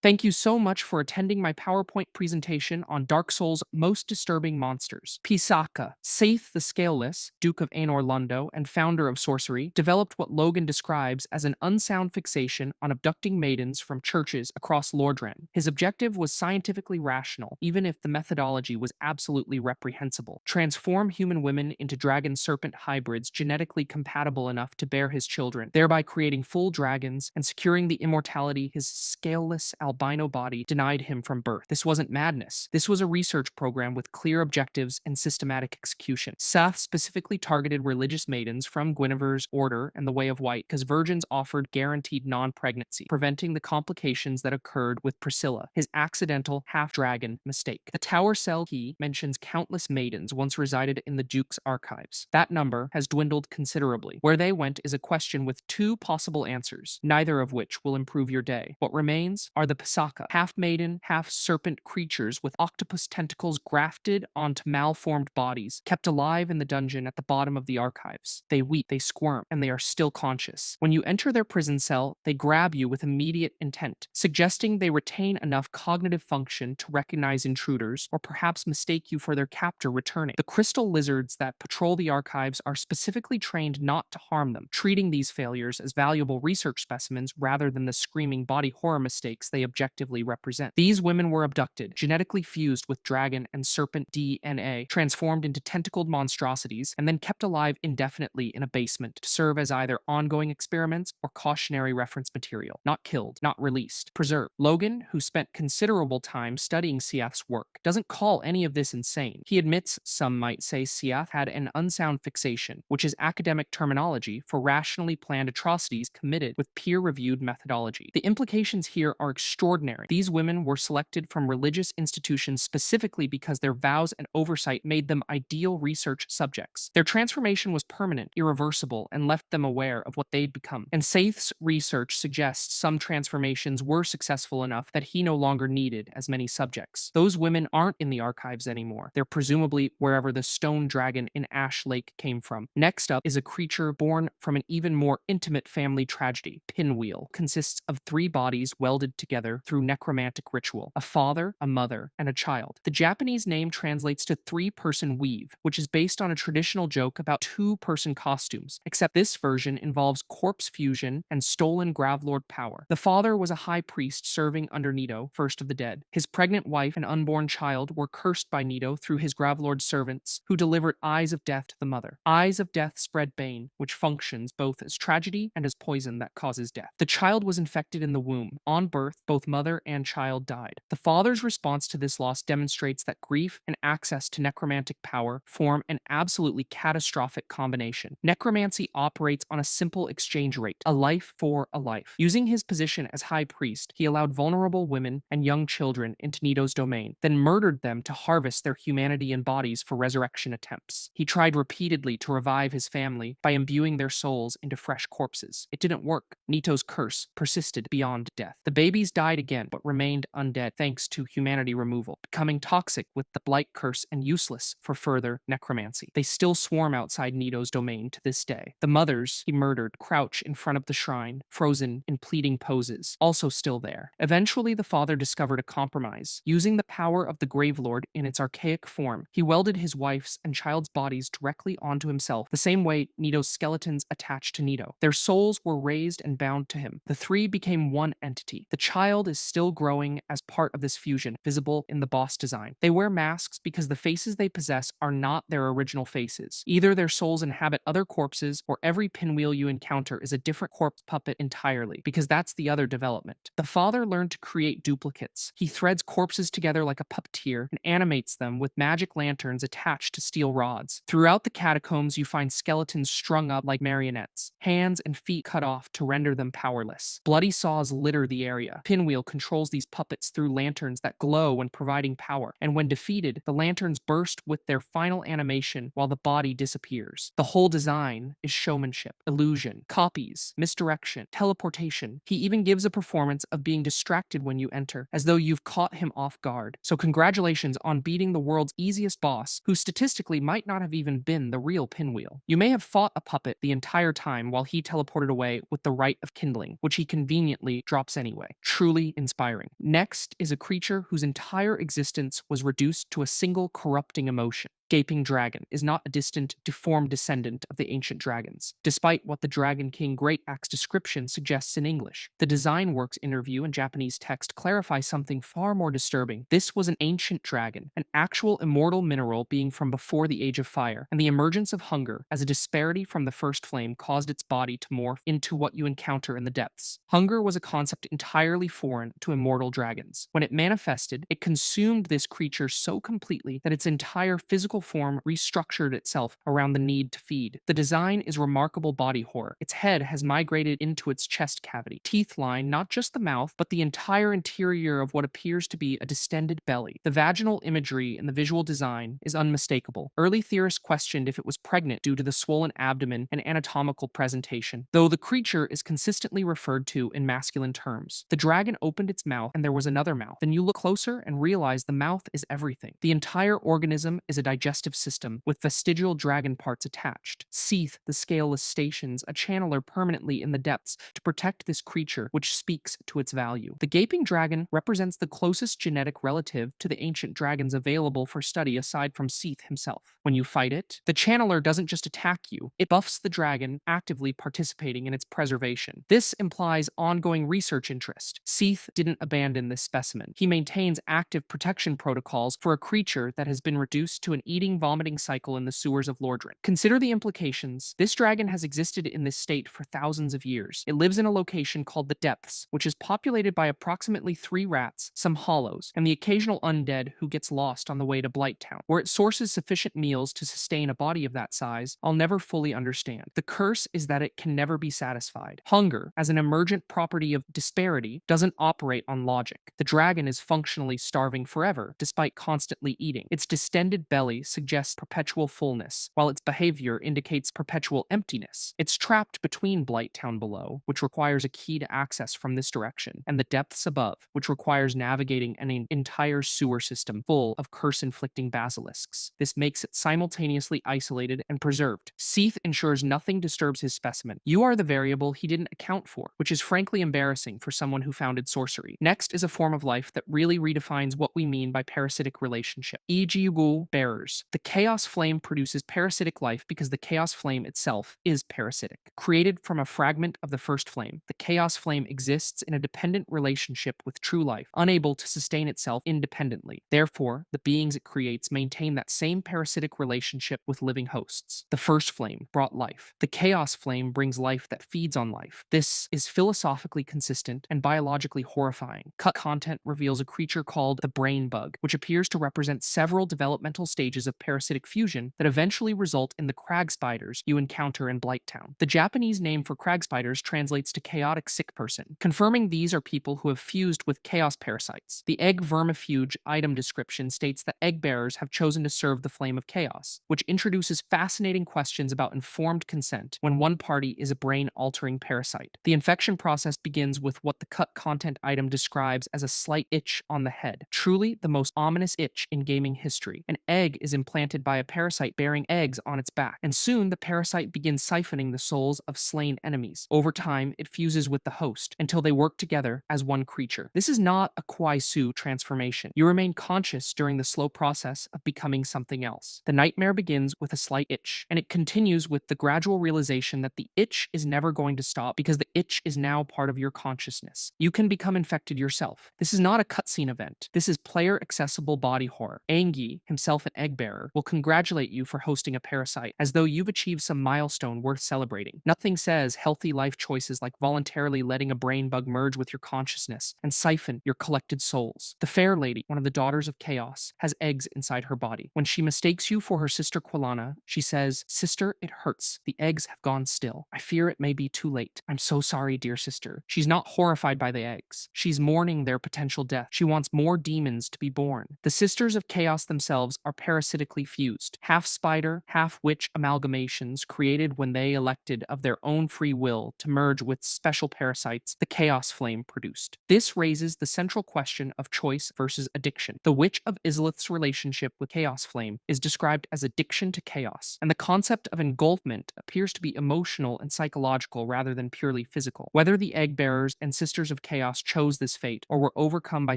Thank you so much for attending my PowerPoint presentation on Dark Souls' most disturbing monsters. Pisaka, Saith the Scaleless, Duke of Aenor Lundo and founder of sorcery, developed what Logan describes as an unsound fixation on abducting maidens from churches across Lordran. His objective was scientifically rational, even if the methodology was absolutely reprehensible. Transform human women into dragon-serpent hybrids genetically compatible enough to bear his children, thereby creating full dragons and securing the immortality his scaleless albino body denied him from birth. This wasn't madness. This was a research program with clear objectives and systematic execution. Sath specifically targeted religious maidens from Guinevere's order and the Way of White because virgins offered guaranteed non-pregnancy, preventing the complications that occurred with Priscilla, his accidental half-dragon mistake. The Tower Cell key mentions countless maidens once resided in the Duke's archives. That number has dwindled considerably. Where they went is a question with two possible answers, neither of which will improve your day. What remains are the Pisaka, half-maiden, half-serpent creatures with octopus tentacles grafted onto malformed bodies, kept alive in the dungeon at the bottom of the archives. They weep, they squirm, and they are still conscious. When you enter their prison cell, they grab you with immediate intent, suggesting they retain enough cognitive function to recognize intruders, or perhaps mistake you for their captor returning. The crystal lizards that patrol the archives are specifically trained not to harm them, treating these failures as valuable research specimens rather than the screaming body horror mistakes they objectively represent. These women were abducted, genetically fused with dragon and serpent DNA, transformed into tentacled monstrosities, and then kept alive indefinitely in a basement to serve as either ongoing experiments or cautionary reference material. Not killed, not released, preserved. Logan, who spent considerable time studying Siath's work, doesn't call any of this insane. He admits some might say Siath had an unsound fixation, which is academic terminology for rationally planned atrocities committed with peer-reviewed methodology. The implications here are extraordinary. These women were selected from religious institutions specifically because their vows and oversight made them ideal research subjects. Their transformation was permanent, irreversible, and left them aware of what they'd become. And Saith's research suggests some transformations were successful enough that he no longer needed as many subjects. Those women aren't in the archives anymore. They're presumably wherever the stone dragon in Ash Lake came from. Next up is a creature born from an even more intimate family tragedy. Pinwheel consists of three bodies welded together through necromantic ritual: a father, a mother, and a child. The Japanese name translates to three-person weave, which is based on a traditional joke about two-person costumes, except this version involves corpse fusion and stolen Gravlord power. The father was a high priest serving under Nito, first of the dead. His pregnant wife and unborn child were cursed by Nito through his Gravlord servants, who delivered eyes of death to the mother. Eyes of death spread bane, which functions both as tragedy and as poison that causes death. The child was infected in the womb. On birth, both mother and child died. The father's response to this loss demonstrates that grief and access to necromantic power form an absolutely catastrophic combination. Necromancy operates on a simple exchange rate, a life for a life. Using his position as high priest, he allowed vulnerable women and young children into Nito's domain, then murdered them to harvest their humanity and bodies for resurrection attempts. He tried repeatedly to revive his family by imbuing their souls into fresh corpses. It didn't work. Nito's curse persisted beyond death. The babies died again, but remained undead thanks to humanity removal, becoming toxic with the blight curse and useless for further necromancy. They still swarm outside Nito's domain to this day. The mothers he murdered crouch in front of the shrine, frozen in pleading poses, also still there. Eventually, the father discovered a compromise. Using the power of the Gravelord in its archaic form, he welded his wife's and child's bodies directly onto himself, the same way Nito's skeletons attached to Nito. Their souls were raised and bound to him. The three became one entity. The child is still growing as part of this fusion, visible in the boss design. They wear masks because the faces they possess are not their original faces. Either their souls inhabit other corpses, or every pinwheel you encounter is a different corpse puppet entirely, because that's the other development. The father learned to create duplicates. He threads corpses together like a puppeteer and animates them with magic lanterns attached to steel rods. Throughout the catacombs, you find skeletons strung up like marionettes, hands and feet cut off to render them powerless. Bloody saws litter the area. Pinwheel controls these puppets through lanterns that glow when providing power, and when defeated, the lanterns burst with their final animation while the body disappears. The whole design is showmanship, illusion, copies, misdirection, teleportation. He even gives a performance of being distracted when you enter, as though you've caught him off guard. So congratulations on beating the world's easiest boss, who statistically might not have even been the real Pinwheel. You may have fought a puppet the entire time while he teleported away with the rite of kindling, which he conveniently drops anyway. Truly truly inspiring. Next is a creature whose entire existence was reduced to a single corrupting emotion. Gaping Dragon is not a distant, deformed descendant of the ancient dragons, despite what the Dragon King Great Axe description suggests in English. The Design Works interview and Japanese text clarify something far more disturbing. This was an ancient dragon, an actual immortal mineral being from before the Age of Fire, and the emergence of hunger as a disparity from the first flame caused its body to morph into what you encounter in the depths. Hunger was a concept entirely foreign to immortal dragons. When it manifested, it consumed this creature so completely that its entire physical form restructured itself around the need to feed. The design is remarkable body horror. Its head has migrated into its chest cavity. Teeth line not just the mouth, but the entire interior of what appears to be a distended belly. The vaginal imagery in the visual design is unmistakable. Early theorists questioned if it was pregnant due to the swollen abdomen and anatomical presentation, though the creature is consistently referred to in masculine terms. The dragon opened its mouth and there was another mouth. Then you look closer and realize the mouth is everything. The entire organism is a digestive system with vestigial dragon parts attached. Seath, the scaleless, stations a channeler permanently in the depths to protect this creature, which speaks to its value. The gaping dragon represents the closest genetic relative to the ancient dragons available for study aside from Seath himself. When you fight it, the channeler doesn't just attack you, it buffs the dragon, actively participating in its preservation. This implies ongoing research interest. Seath didn't abandon this specimen. He maintains active protection protocols for a creature that has been reduced to an eating-vomiting cycle in the sewers of Lordran. Consider the implications. This dragon has existed in this state for thousands of years. It lives in a location called the Depths, which is populated by approximately 3 rats, some hollows, and the occasional undead who gets lost on the way to Blighttown. Where it sources sufficient meals to sustain a body of that size, I'll never fully understand. The curse is that it can never be satisfied. Hunger, as an emergent property of disparity, doesn't operate on logic. The dragon is functionally starving forever, despite constantly eating. Its distended belly suggests perpetual fullness, while its behavior indicates perpetual emptiness. It's trapped between Blighttown below, which requires a key to access from this direction, and the depths above, which requires navigating an entire sewer system full of curse-inflicting basilisks. This makes it simultaneously isolated and preserved. Seath ensures nothing disturbs his specimen. You are the variable he didn't account for, which is frankly embarrassing for someone who founded sorcery. Next is a form of life that really redefines what we mean by parasitic relationship. E.g. Wu bearers. The Chaos Flame produces parasitic life because the Chaos Flame itself is parasitic. Created from a fragment of the first flame, the Chaos Flame exists in a dependent relationship with true life, unable to sustain itself independently. Therefore, the beings it creates maintain that same parasitic relationship with living hosts. The first flame brought life. The Chaos Flame brings life that feeds on life. This is philosophically consistent and biologically horrifying. Cut content reveals a creature called the Brain Bug, which appears to represent several developmental stages of parasitic fusion that eventually result in the crag spiders you encounter in Blighttown. The Japanese name for crag spiders translates to chaotic sick person, confirming these are people who have fused with chaos parasites. The egg vermifuge item description states that egg bearers have chosen to serve the flame of chaos, which introduces fascinating questions about informed consent when one party is a brain-altering parasite. The infection process begins with what the cut content item describes as a slight itch on the head, truly the most ominous itch in gaming history. An egg is implanted by a parasite bearing eggs on its back, and soon the parasite begins siphoning the souls of slain enemies. Over time, it fuses with the host until they work together as one creature. This is not a Kwaisu transformation. You remain conscious during the slow process of becoming something else. The nightmare begins with a slight itch, and it continues with the gradual realization that the itch is never going to stop because the itch is now part of your consciousness. You can become infected yourself. This is not a cutscene event. This is player-accessible body horror. Angie, himself an egg bearer, will congratulate you for hosting a parasite, as though you've achieved some milestone worth celebrating. Nothing says healthy life choices like voluntarily letting a brain bug merge with your consciousness and siphon your collected souls. The Fair Lady, one of the daughters of Chaos, has eggs inside her body. When she mistakes you for her sister Quilana, she says, "Sister, it hurts. The eggs have gone still. I fear it may be too late. I'm so sorry, dear sister." She's not horrified by the eggs. She's mourning their potential death. She wants more demons to be born. The Sisters of Chaos themselves are parasitic parasitically fused, half spider, half witch amalgamations created when they elected of their own free will to merge with special parasites the Chaos Flame produced. This raises the central question of choice versus addiction. The Witch of Izalith's relationship with Chaos Flame is described as addiction to chaos, and the concept of engulfment appears to be emotional and psychological rather than purely physical. Whether the Egg Bearers and Sisters of Chaos chose this fate or were overcome by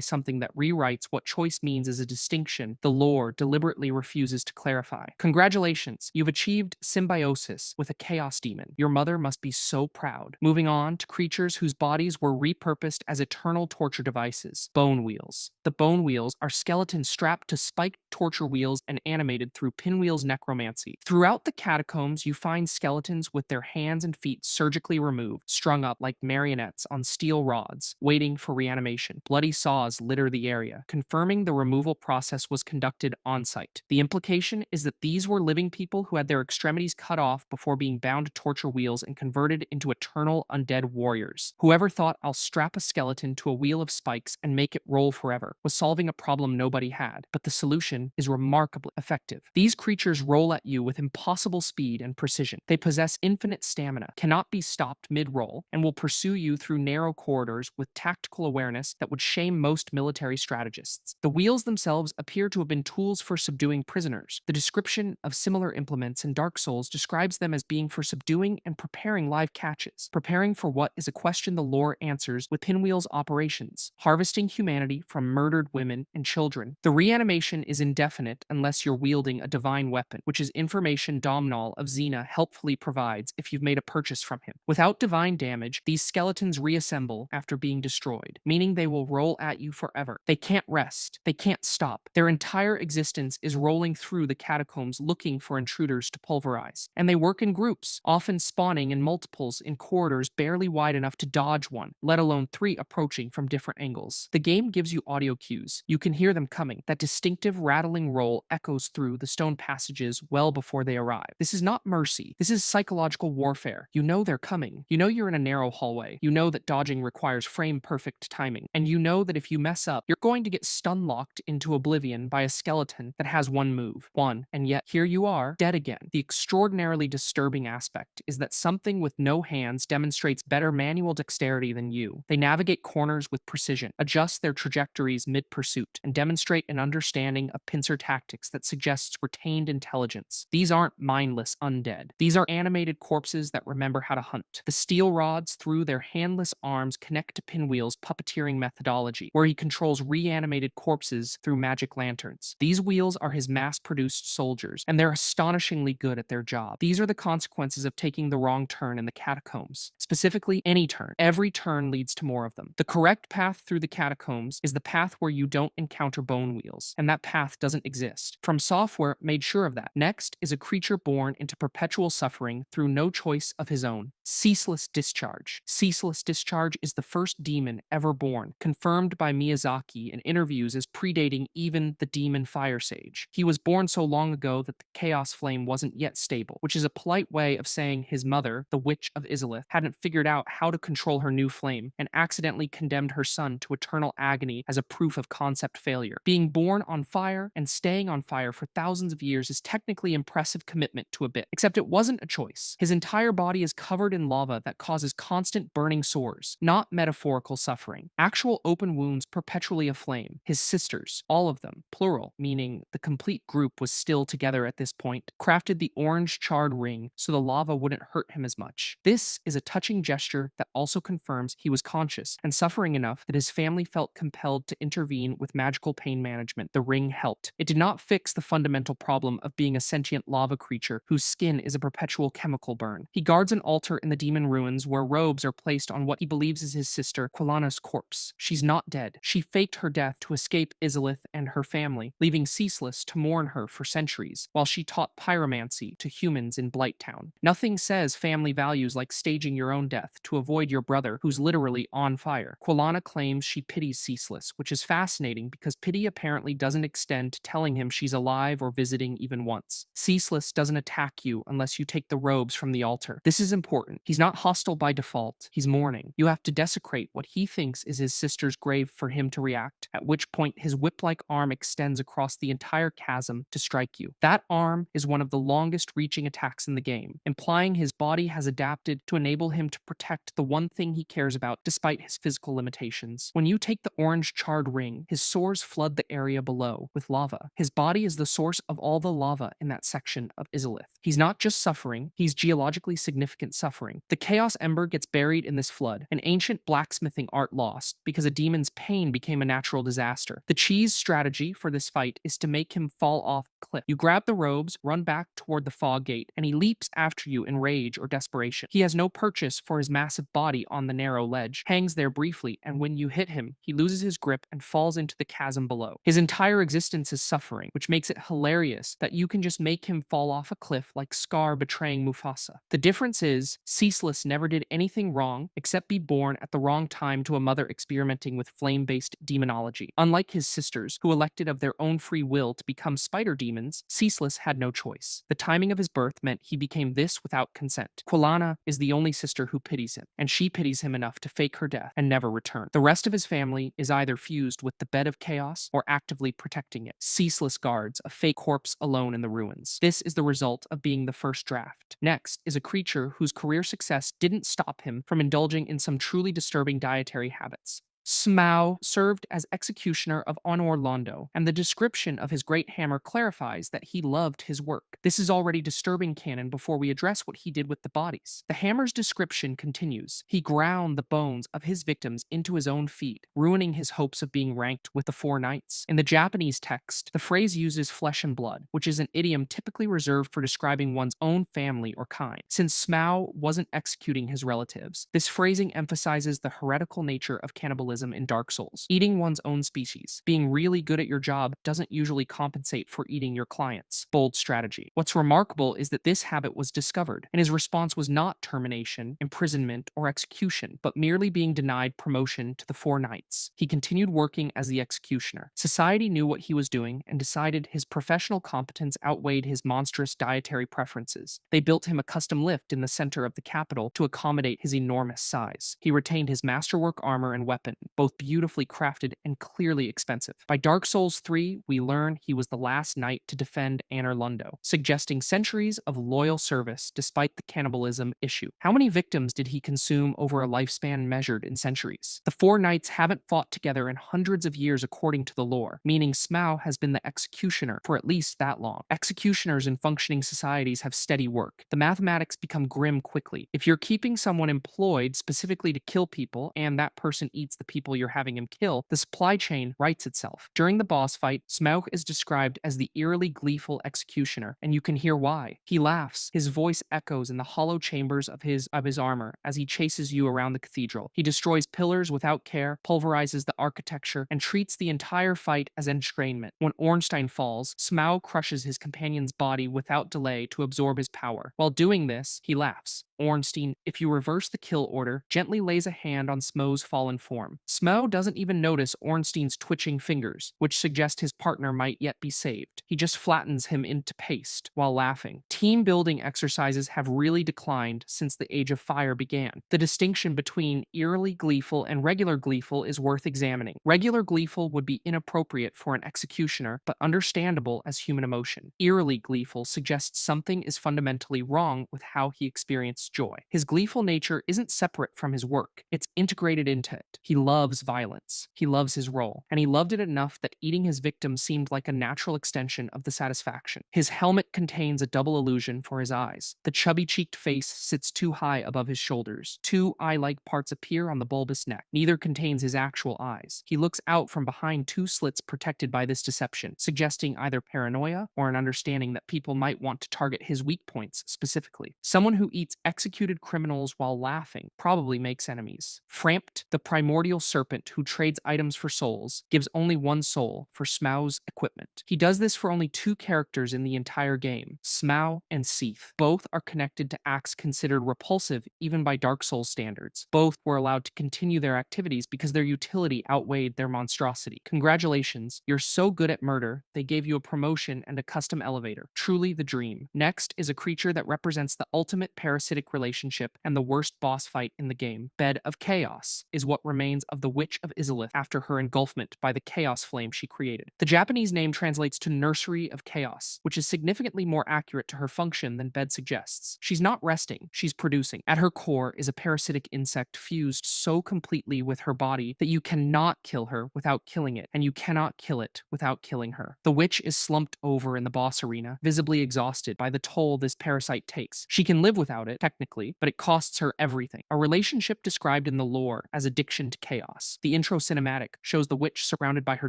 something that rewrites what choice means as a distinction, the lore deliberately refuses to clarify. Congratulations, you've achieved symbiosis with a chaos demon. Your mother must be so proud. Moving on to creatures whose bodies were repurposed as eternal torture devices. Bone wheels. The bone wheels are skeletons strapped to spiked torture wheels and animated through Pinwheel's necromancy. Throughout the catacombs, you find skeletons with their hands and feet surgically removed, strung up like marionettes on steel rods, waiting for reanimation. Bloody saws litter the area, confirming the removal process was conducted on site. The implication is that these were living people who had their extremities cut off before being bound to torture wheels and converted into eternal undead warriors. Whoever thought I'll strap a skeleton to a wheel of spikes and make it roll forever was solving a problem nobody had, but the solution is remarkably effective. These creatures roll at you with impossible speed and precision. They possess infinite stamina, cannot be stopped mid-roll, and will pursue you through narrow corridors with tactical awareness that would shame most military strategists. The wheels themselves appear to have been tools for subduing prisoners. The description of similar implements in Dark Souls describes them as being for subduing and preparing live catches. Preparing for what is a question the lore answers with Pinwheel's operations, harvesting humanity from murdered women and children. The reanimation is indefinite unless you're wielding a divine weapon, which is information Domhnall of Xena helpfully provides if you've made a purchase from him. Without divine damage, these skeletons reassemble after being destroyed, meaning they will roll at you forever. They can't rest. They can't stop. Their entire existence is rolling through the catacombs looking for intruders to pulverize. And they work in groups, often spawning in multiples in corridors barely wide enough to dodge one, let alone three approaching from different angles. The game gives you audio cues. You can hear them coming. That distinctive rattling roll echoes through the stone passages well before they arrive. This is not mercy. This is psychological warfare. You know they're coming. You know you're in a narrow hallway. You know that dodging requires frame-perfect timing. And you know that if you mess up, you're going to get stun-locked into oblivion by a skeleton that has one move. One. And yet, here you are, dead again. The extraordinarily disturbing aspect is that something with no hands demonstrates better manual dexterity than you. They navigate corners with precision, adjust their trajectories mid-pursuit, and demonstrate an understanding of pincer tactics that suggests retained intelligence. These aren't mindless undead. These are animated corpses that remember how to hunt. The steel rods through their handless arms connect to Pinwheel's puppeteering methodology, where he controls reanimated corpses through magic lanterns. These wheels are his mass-produced soldiers, and they're astonishingly good at their job. These are the consequences of taking the wrong turn in the catacombs. Specifically, any turn. Every turn leads to more of them. The correct path through the catacombs is the path where you don't encounter bone wheels, and that path doesn't exist. From Software made sure of that. Next is a creature born into perpetual suffering through no choice of his own. Ceaseless Discharge. Ceaseless Discharge is the first demon ever born, confirmed by Miyazaki in interviews as predating even the demon Fire Sage. He was born so long ago that the Chaos Flame wasn't yet stable, which is a polite way of saying his mother, the Witch of Izalith, hadn't figured out how to control her new flame and accidentally condemned her son to eternal agony as a proof of concept failure. Being born on fire and staying on fire for thousands of years is technically impressive commitment to a bit, except it wasn't a choice. His entire body is covered in lava that causes constant burning sores, not metaphorical suffering. Actual open wounds perpetually aflame. His sisters, all of them, plural, meaning the complete group was still together at this point, crafted the orange charred ring so the lava wouldn't hurt him as much. This is a touching gesture that also confirms he was conscious and suffering enough that his family felt compelled to intervene with magical pain management. The ring helped. It did not fix the fundamental problem of being a sentient lava creature whose skin is a perpetual chemical burn. He guards an altar in the demon ruins where robes are placed on what he believes is his sister Quilana's corpse. She's not dead. She faked her death to escape Izalith and her family, leaving Ceaseless to mourn her for centuries, while she taught pyromancy to humans in Blighttown. Nothing says family values like staging your own death to avoid your brother who's literally on fire. Quilana claims she pities Ceaseless, which is fascinating because pity apparently doesn't extend to telling him she's alive or visiting even once. Ceaseless doesn't attack you unless you take the robes from the altar. This is important. He's not hostile by default. He's mourning. You have to desecrate what he thinks is his sister's grave for him to react, at which point his whip-like arm extends across the entire chasm to strike you. That arm is one of the longest reaching attacks in the game, implying his body has adapted to enable him to protect the one thing he cares about despite his physical limitations. When you take the orange charred ring, his sores flood the area below with lava. His body is the source of all the lava in that section of Izalith. He's not just suffering, he's geologically significant suffering. The Chaos Ember gets buried in this flood, an ancient blacksmithing art lost because a demon's pain became a natural disaster. The cheese strategy for this fight is to make him fall off a cliff. You grab the robes, run back toward the fog gate, and he leaps after you in rage or desperation. He has no purchase for his massive body on the narrow ledge, hangs there briefly, and when you hit him, he loses his grip and falls into the chasm below. His entire existence is suffering, which makes it hilarious that you can just make him fall off a cliff like Scar betraying Mufasa. The difference is, Ceaseless never did anything wrong except be born at the wrong time to a mother experimenting with flame-based demonology. Unlike his sisters, who elected of their own free will to become spider demons, Ceaseless had no choice. The timing of his birth meant he became this without consent. Quilana is the only sister who pities him, and she pities him enough to fake her death and never return. The rest of his family is either fused with the bed of chaos or actively protecting it. Ceaseless guards a fake corpse alone in the ruins. This is the result of being the first draft. Next is a creature whose career success didn't stop him from indulging in some truly disturbing dietary habits. Smaug served as executioner of Anor Londo, and the description of his great hammer clarifies that he loved his work. This is already disturbing canon before we address what he did with the bodies. The hammer's description continues. He ground the bones of his victims into his own feet, ruining his hopes of being ranked with the four knights. In the Japanese text, the phrase uses flesh and blood, which is an idiom typically reserved for describing one's own family or kind. Since Smaug wasn't executing his relatives, this phrasing emphasizes the heretical nature of cannibalism in Dark Souls. Eating one's own species. Being really good at your job doesn't usually compensate for eating your clients. Bold strategy. What's remarkable is that this habit was discovered, and his response was not termination, imprisonment, or execution, but merely being denied promotion to the Four Knights. He continued working as the executioner. Society knew what he was doing and decided his professional competence outweighed his monstrous dietary preferences. They built him a custom lift in the center of the capital to accommodate his enormous size. He retained his masterwork armor and weapon, both beautifully crafted and clearly expensive. By Dark Souls 3, we learn he was the last knight to defend Anor Londo, suggesting centuries of loyal service despite the cannibalism issue. How many victims did he consume over a lifespan measured in centuries? The four knights haven't fought together in hundreds of years according to the lore, meaning Smaug has been the executioner for at least that long. Executioners in functioning societies have steady work. The mathematics become grim quickly. If you're keeping someone employed specifically to kill people, and that person eats the people you're having him kill, the supply chain writes itself. During the boss fight, Smaug is described as the eerily gleeful executioner, and you can hear why. He laughs. His voice echoes in the hollow chambers of his armor as he chases you around the cathedral. He destroys pillars without care, pulverizes the architecture, and treats the entire fight as entrainment. When Ornstein falls, Smaug crushes his companion's body without delay to absorb his power. While doing this, he laughs. Ornstein, if you reverse the kill order, gently lays a hand on Smaug's fallen form. Smaug doesn't even notice Ornstein's twitching fingers, which suggest his partner might yet be saved. He just flattens him into paste while laughing. Team building exercises have really declined since the Age of Fire began. The distinction between eerily gleeful and regular gleeful is worth examining. Regular gleeful would be inappropriate for an executioner, but understandable as human emotion. Eerily gleeful suggests something is fundamentally wrong with how he experienced joy. His gleeful nature isn't separate from his work, it's integrated into it. He loves violence, he loves his role, and he loved it enough that eating his victim seemed like a natural extension of the satisfaction. His helmet contains a double illusion for his eyes. The chubby-cheeked face sits too high above his shoulders. Two eye-like parts appear on the bulbous neck. Neither contains his actual eyes. He looks out from behind two slits protected by this deception, suggesting either paranoia or an understanding that people might want to target his weak points specifically. Someone who eats executed criminals while laughing probably makes enemies. Frampt, the primordial serpent who trades items for souls, gives only one soul for Smaug's equipment. He does this for only two characters in the entire game, Smaug and Seath. Both are connected to acts considered repulsive even by Dark Souls standards. Both were allowed to continue their activities because their utility outweighed their monstrosity. Congratulations, you're so good at murder, they gave you a promotion and a custom elevator. Truly the dream. Next is a creature that represents the ultimate parasitic parasitic relationship and the worst boss fight in the game. Bed of Chaos is what remains of the Witch of Izalith after her engulfment by the chaos flame she created. The Japanese name translates to Nursery of Chaos, which is significantly more accurate to her function than Bed suggests. She's not resting, she's producing. At her core is a parasitic insect fused so completely with her body that you cannot kill her without killing it, and you cannot kill it without killing her. The witch is slumped over in the boss arena, visibly exhausted by the toll this parasite takes. She can live without it, technically, but it costs her everything. A relationship described in the lore as addiction to chaos. The intro cinematic shows the witch surrounded by her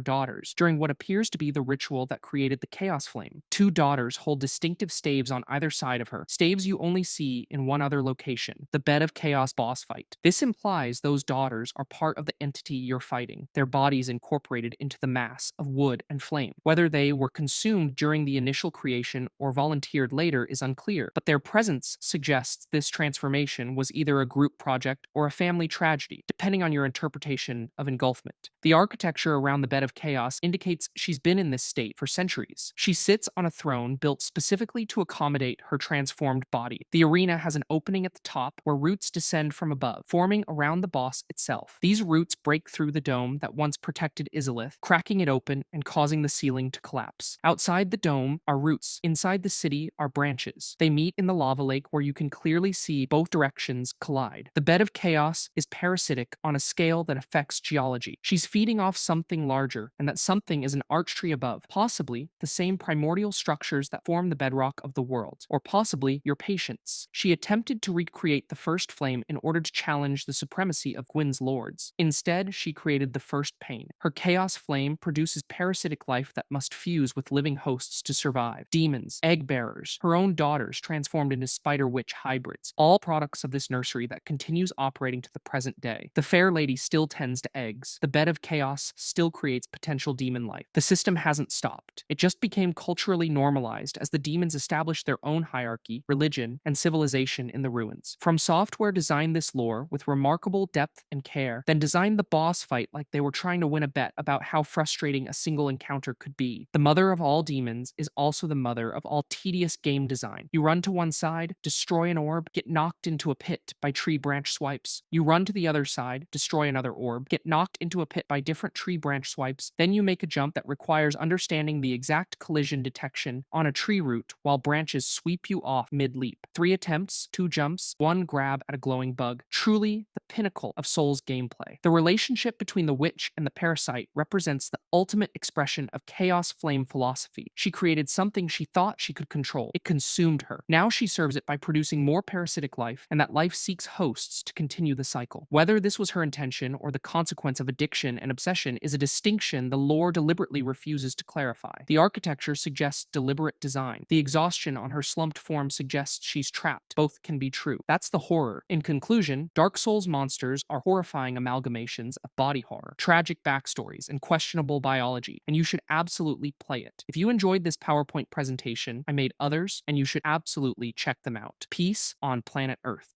daughters during what appears to be the ritual that created the chaos flame. Two daughters hold distinctive staves on either side of her, staves you only see in one other location, the Bed of Chaos boss fight. This implies those daughters are part of the entity you're fighting, their bodies incorporated into the mass of wood and flame. Whether they were consumed during the initial creation or volunteered later is unclear, but their presence suggests this transformation was either a group project or a family tragedy, depending on your interpretation of engulfment. The architecture around the Bed of Chaos indicates she's been in this state for centuries. She sits on a throne built specifically to accommodate her transformed body. The arena has an opening at the top where roots descend from above, forming around the boss itself. These roots break through the dome that once protected Izalith, cracking it open and causing the ceiling to collapse. Outside the dome are roots. Inside the city are branches. They meet in the lava lake where you can clearly see both directions collide. The Bed of Chaos is parasitic on a scale that affects geology. She's feeding off something larger, and that something is an arch tree above, possibly the same primordial structures that form the bedrock of the world, or possibly your patience. She attempted to recreate the first flame in order to challenge the supremacy of Gwyn's lords. Instead, she created the first pain. Her chaos flame produces parasitic life that must fuse with living hosts to survive. Demons, egg bearers, her own daughters transformed into spider witch hybrids, all products of this nursery that continues operating to the present day. The fair lady still tends to eggs. The Bed of Chaos still creates potential demon life. The system hasn't stopped. It just became culturally normalized as the demons established their own hierarchy, religion, and civilization in the ruins. From Software designed this lore with remarkable depth and care, then designed the boss fight like they were trying to win a bet about how frustrating a single encounter could be. The mother of all demons is also the mother of all tedious game design. You run to one side, destroy an orb, get knocked into a pit by tree branch swipes. You run to the other side, destroy another orb, get knocked into a pit by different tree branch swipes. Then you make a jump that requires understanding the exact collision detection on a tree root while branches sweep you off mid-leap. 3 attempts, 2 jumps, 1 grab at a glowing bug. Truly the pinnacle of Souls gameplay. The relationship between the witch and the parasite represents the ultimate expression of Chaos Flame philosophy. She created something she thought she could control. It consumed her. Now she serves it by producing more parasitic life, and that life seeks hosts to continue the cycle. Whether this was her intention or the consequence of addiction and obsession is a distinction the lore deliberately refuses to clarify. The architecture suggests deliberate design. The exhaustion on her slumped form suggests she's trapped. Both can be true. That's the horror. In conclusion, Dark Souls monsters are horrifying amalgamations of body horror, tragic backstories, and questionable biology, and you should absolutely play it. If you enjoyed this PowerPoint presentation, I made others, and you should absolutely check them out. Peace on planet Earth.